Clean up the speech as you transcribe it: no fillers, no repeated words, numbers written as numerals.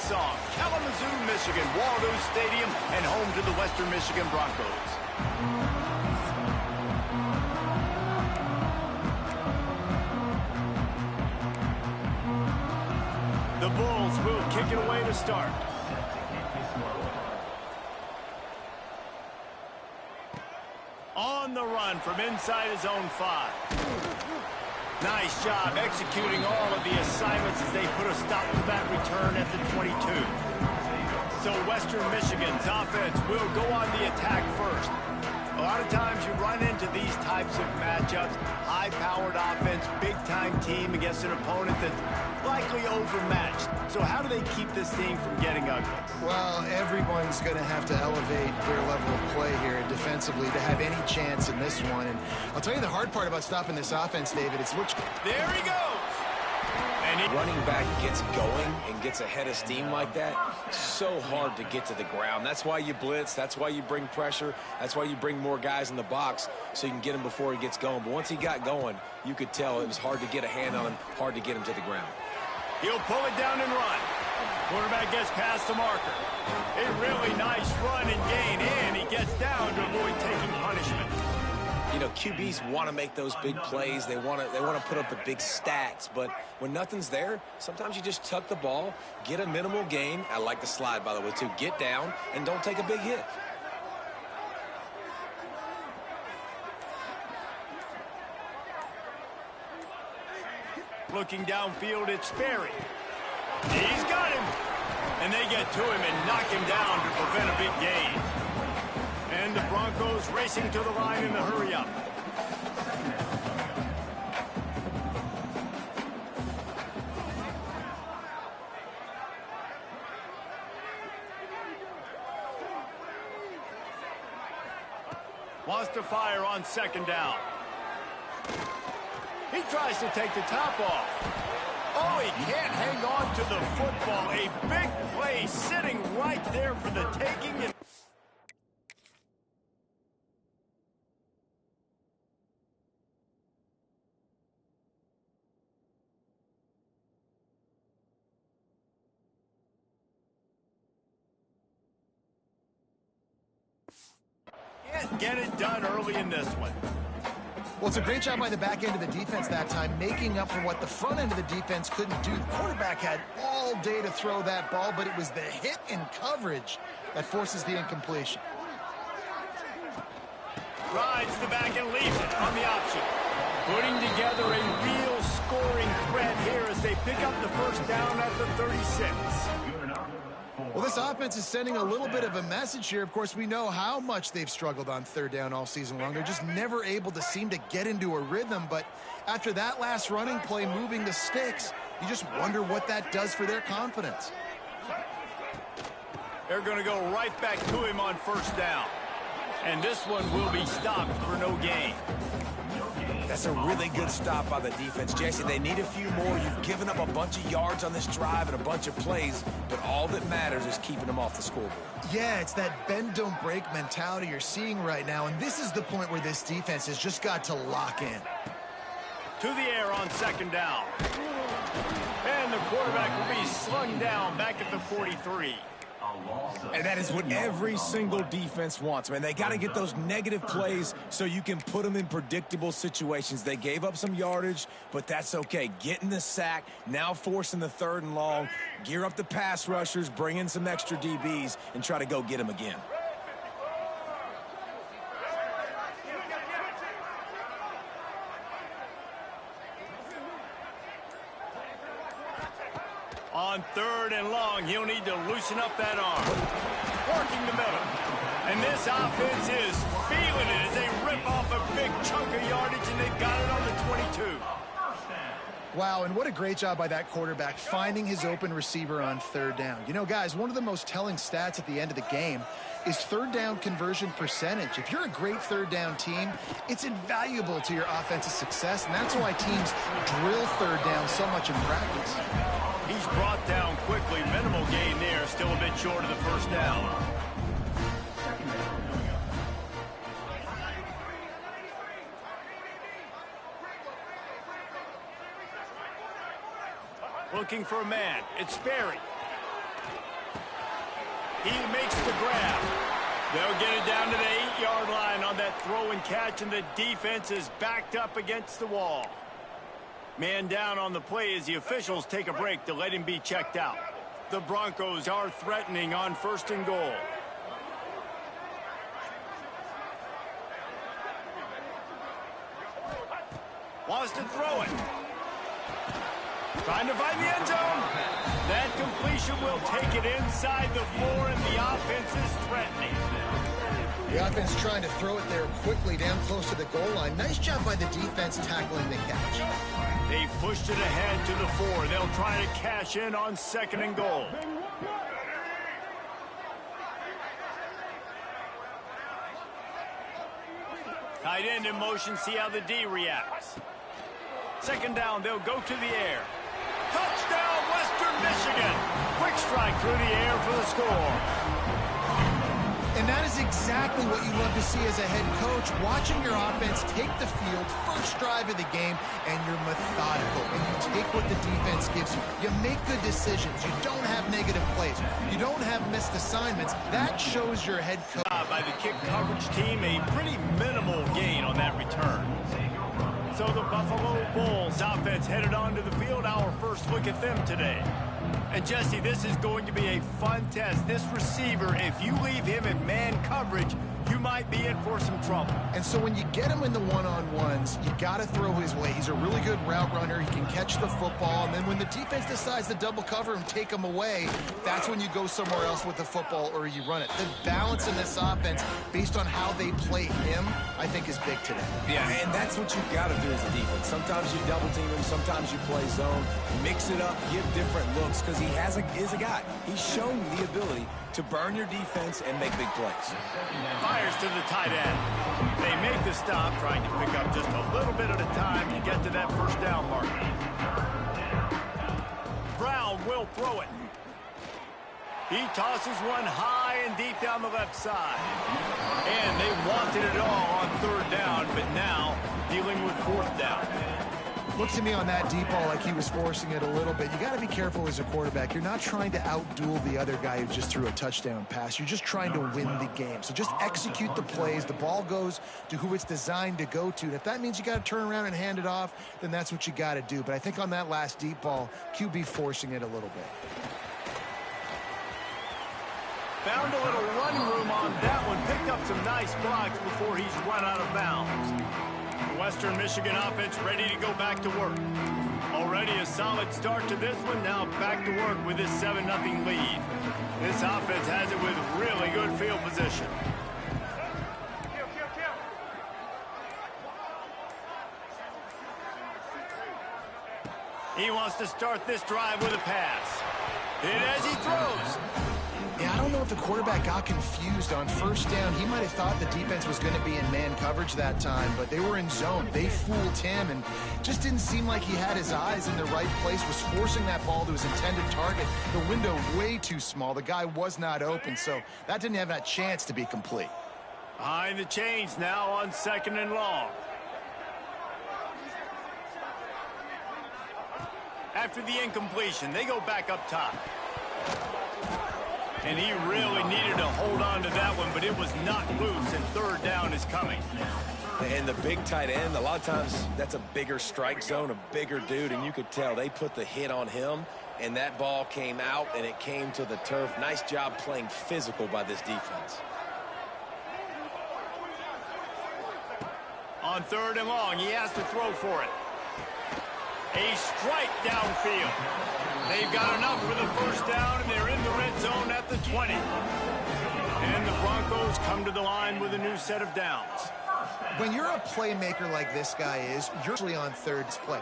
song. Kalamazoo, Michigan, Waldo Stadium, and home to the Western Michigan Broncos. The Bulls will kick it away to start. On the run from inside his own 5. Nice job executing all of the assignments as they put a stop to that return at the 22. So Western Michigan's offense will go on the attack first. A lot of times you run into these types of matchups, high-powered offense, big-time team against an opponent that's likely overmatched. So how do they keep this thing from getting ugly? Well, everyone's going to have to elevate their level of play here defensively to have any chance in this one. And I'll tell you the hard part about stopping this offense, David, it's which... There he goes! Running back gets going and gets ahead of steam like that, so hard to get to the ground. That's why you blitz. That's why you bring pressure. That's why you bring more guys in the box so you can get him before he gets going. But once he got going, you could tell it was hard to get a hand on him, hard to get him to the ground. He'll pull it down and run. Quarterback gets past the marker. A really nice run and gain, and he gets down to avoid taking punishment. You know, QBs want to make those big plays. They want to put up the big stats. But when nothing's there, sometimes you just tuck the ball, get a minimal gain. I like the slide, by the way, too. Get down and don't take a big hit. Looking downfield, it's Sperry. He's got him. And they get to him and knock him down to prevent a big gain. And the Broncos racing to the line in the hurry-up. Wants to fire on second down. He tries to take the top off. Oh, he can't hang on to the football. A big play sitting right there for the taking. Can't get it done early in this one. Well, it's a great job by the back end of the defense that time, making up for what the front end of the defense couldn't do. The quarterback had all day to throw that ball, but it was the hit and coverage that forces the incompletion. Rides the back and leaves it on the option. Putting together a real scoring threat here as they pick up the first down at the 36. Well, this offense is sending a little bit of a message here. Of course, we know how much they've struggled on third down all season long. They're just never able to seem to get into a rhythm. But after that last running play moving the sticks, you just wonder what that does for their confidence. They're going to go right back to him on first down. And this one will be stopped for no gain. That's a really good stop by the defense, Jesse. They need a few more. You've given up a bunch of yards on this drive and a bunch of plays, but all that matters is keeping them off the scoreboard. Yeah, it's that bend, don't break mentality you're seeing right now, and this is the point where this defense has just got to lock in. To the air on second down. And the quarterback will be slung down back at the 43. And that is what every single defense wants, man. They got to get those negative plays so you can put them in predictable situations. They gave up some yardage, but that's okay. Getting the sack, now forcing the third and long, gear up the pass rushers, bring in some extra DBs, and try to go get them again. On third and long, he'll need to loosen up that arm. Working the middle. And this offense is feeling it as they rip off a big chunk of yardage, and they've got it on the 22. Wow, and what a great job by that quarterback finding his open receiver on third down. You know, guys, one of the most telling stats at the end of the game is third down conversion percentage. If you're a great third down team, it's invaluable to your offensive success, and that's why teams drill third down so much in practice. He's brought down quickly. Minimal gain there. Still a bit short of the first down. Looking for a man. It's Sperry. He makes the grab. They'll get it down to the 8-yard line on that throw and catch, and the defense is backed up against the wall. Man down on the play as the officials take a break to let him be checked out. The Broncos are threatening on 1st and goal. Wants to throw it. Trying to find the end zone. That completion will take it inside the 4, and the offense is threatening. The offense trying to throw it there quickly down close to the goal line. Nice job by the defense tackling the catch. They pushed it ahead to the 4. They'll try to cash in on 2nd and goal. Tight end in motion, see how the D reacts. 2nd down, they'll go to the air. Touchdown, Western Michigan. Quick strike through the air for the score. And that is exactly what you love to see as a head coach, watching your offense take the field, first drive of the game, and you're methodical, and you take what the defense gives you. You make good decisions. You don't have negative plays. You don't have missed assignments. That shows your head coach. By the kick coverage team, a pretty minimal gain on that return. So the Buffalo Bulls offense headed onto the field. Our first look at them today. And Jesse, this is going to be a fun test. This receiver, if you leave him in man coverage, you might be in for some trouble. And so when you get him in the one-on-ones, you got to throw his way. He's a really good route runner. He can catch the football. And then when the defense decides to double cover and take him away, that's when you go somewhere else with the football or you run it. The balance in this offense, based on how they play him, I think is big today. Yeah, and that's what you've got to do as a defense. Sometimes you double team him, sometimes you play zone, mix it up, give different looks, because he is a guy. He's shown the ability to burn your defense and make big plays. Fires to the tight end. They make the stop, trying to pick up just a little bit at a time to get to that 1st down marker. Brown will throw it. He tosses one high and deep down the left side. And they wanted it all on 3rd down, but now dealing with 4th down. Looks to me on that deep ball like he was forcing it a little bit. You got to be careful as a quarterback. You're not trying to outduel the other guy who just threw a touchdown pass. You're just trying to win the game. So just execute the plays. The ball goes to who it's designed to go to. And if that means you got to turn around and hand it off, then that's what you got to do. But I think on that last deep ball, QB forcing it a little bit. Found a little running room on that one. Picked up some nice blocks before he's run out of bounds. The Western Michigan offense ready to go back to work. Already a solid start to this one. Now back to work with this 7-0 lead. This offense has it with really good field position. He wants to start this drive with a pass. Hit as he throws. Yeah, I don't know if the quarterback got confused on 1st down. He might have thought the defense was going to be in man coverage that time, but they were in zone. They fooled him and just didn't seem like he had his eyes in the right place, was forcing that ball to his intended target. The window way too small. The guy was not open, so that didn't have that chance to be complete. Behind the chains now on 2nd and long. After the incompletion, they go back up top. And he really needed to hold on to that one, but it was knocked loose, and 3rd down is coming. And the big tight end, a lot of times that's a bigger strike zone, a bigger dude, and you could tell they put the hit on him, and that ball came out, and it came to the turf. Nice job playing physical by this defense. On 3rd and long, he has to throw for it. A strike downfield. They've got enough for the 1st down, and they're in the red zone at the 20. And the Broncos come to the line with a new set of downs. When you're a playmaker like this guy is, you're usually on 3rd play.